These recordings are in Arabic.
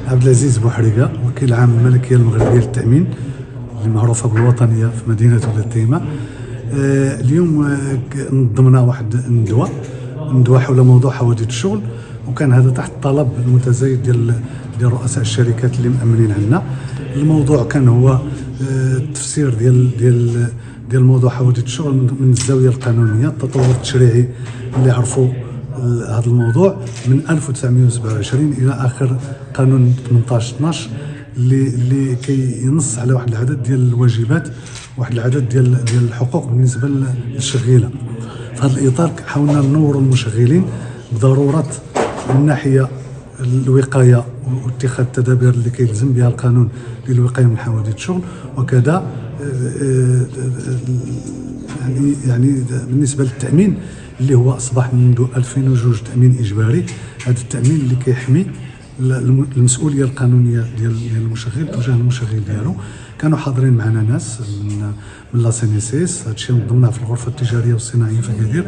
عبد العزيز بوحريقة، وكيل عام الملكية المغربية للتأمين اللي معروفة بالوطنية في مدينة ولاد تيمة. اليوم نظمنا واحد ندوة حول موضوع حوادث الشغل، وكان هذا تحت الطلب المتزايد ديال رؤساء الشركات اللي مأمنين عنا. الموضوع كان هو التفسير ديال موضوع حوادث الشغل من الزاوية القانونية، التطور التشريعي اللي عرفوا هذا الموضوع من 1927 الى اخر قانون 18/12 اللي كينص على واحد العدد ديال الواجبات، واحد العدد ديال الحقوق بالنسبه للشغيله. في هذا الاطار حاولنا ننوروا المشغلين بضروره من ناحيه الوقايه واتخاذ التدابير اللي كيلزم بها القانون للوقايه من حوادث الشغل، وكذا يعني بالنسبه للتامين اللي هو اصبح منذ 2002 تامين اجباري. هذا التامين اللي كيحمي المسؤوليه القانونيه ديال المشغل تجاه المشغل ديالو. كانوا حاضرين معنا ناس من لا سي ان اس اس، هذا الشيء نظمناه في الغرفه التجاريه والصناعيه في اكادير،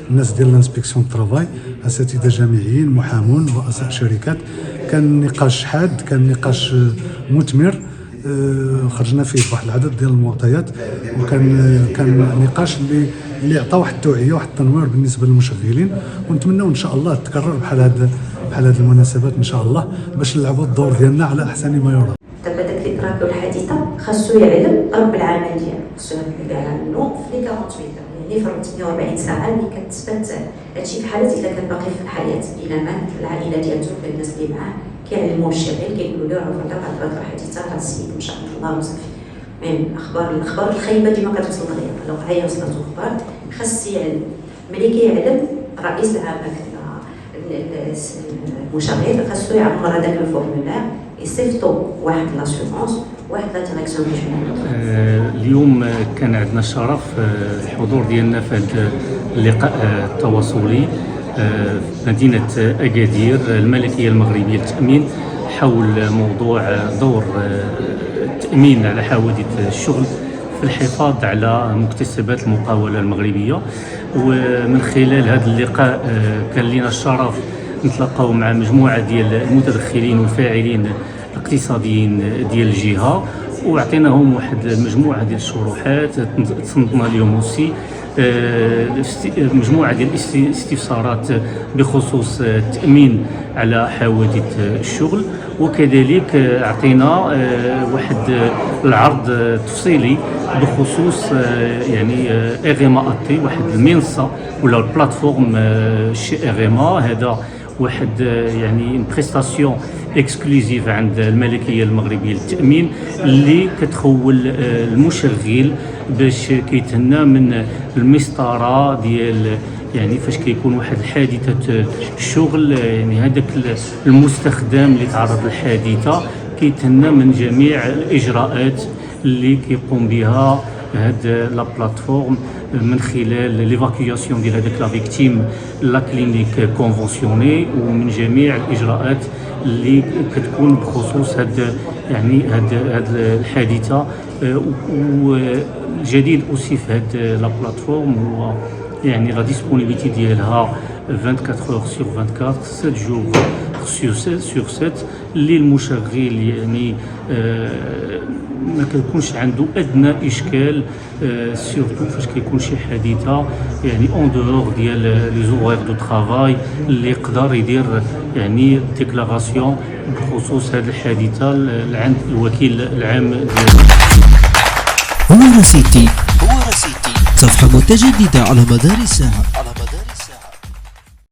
الناس ديال الانسبكسيون الترافاي، اساتذه جامعيين، محامون، رؤساء شركات. كان نقاش حاد، كان نقاش مثمر، خرجنا فيه بواحد العدد ديال المعطيات، وكان نقاش اللي عطى واحد التوعيه واحد التنوير بالنسبه للمشغلين. ونتمنوا ان شاء الله تكرر بحال هذه المناسبات ان شاء الله باش نلعبوا الدور ديالنا على احسن ما يرام. دابا داك اللي طرا له الحادثه خاصو يعلم رب العمل ديالو، خاصو يعلم عنه في 48 يعني في 48 ساعه اللي كتثبت هادشي، في حاله اذا كان باقي في الحياه، الى مات العائله ديالته الناس اللي معاه كيعلموا الشغل، كيقولوا له راه بعد الحادثه هذا السيد مشى عند الله وصافي. المهم الاخبار الخايبه ديما كتوصل لغير، لو هي وصلت اخبار خاص يعلم. ملي كيعلم رئيس العمل المشغل خاصو يعمر هذاك الفورمولير، يصيفطوا واحد لاسيغونس، واحد لا ديريكسيون ريجيونال. اليوم كان عندنا الشرف الحضور ديالنا في هذا اللقاء التواصلي في مدينه اكادير الملكيه المغربيه للتامين حول موضوع دور التامين على حوادث الشغل في الحفاظ على مكتسبات المقاولة المغربية. ومن خلال هذا اللقاء كان لنا الشرف نتلاقاو مع مجموعة ديال المتدخلين والفاعلين الاقتصاديين ديال الجهة، وعطيناهم واحد المجموعة ديال الشروحات، تصنتنا اليوم اوسي مجموعة ديال الاستفسارات بخصوص التأمين على حوادث الشغل، وكذلك عطينا واحد العرض تفصيلي بخصوص يعني اغيما اتي، واحد المنصة ولا البلاتفورم شي اغيما. هذا واحد يعني بريستاسيون اكسكلوزيف عند الملكيه المغربيه للتامين اللي كتخول المشغل باش كيتهنى من المسطره ديال يعني فاش كيكون واحد الحادثه الشغل، يعني هذاك المستخدم اللي تعرض للحادثه كيتهنى من جميع الاجراءات اللي كيقوم بها هاد لا بلاتفورم من خلال ليفاكياسيون ديال هذاك لا فيكتيم لا كلينيك كونفونسيوني، ومن جميع الاجراءات اللي كتكون بخصوص هاد يعني هاد الحادثه. والجديد اوسي في هاد لا بلاتفورم هو يعني لا ديسپونيبيليتي ديالها 24 heures sur 24 7 jours sur 7 اللي المشغل يعني ما كيكونش عنده ادنى اشكال سورتو فاش كيكون شي حادثه يعني اون دور ديال لي زوغير دو ترافاي اللي يقدر يدير يعني ديكلاراسيون بخصوص هذه الحادثه عند الوكيل العام ديالو. هو راسيتي صفحه متجدده على مدار الساعه.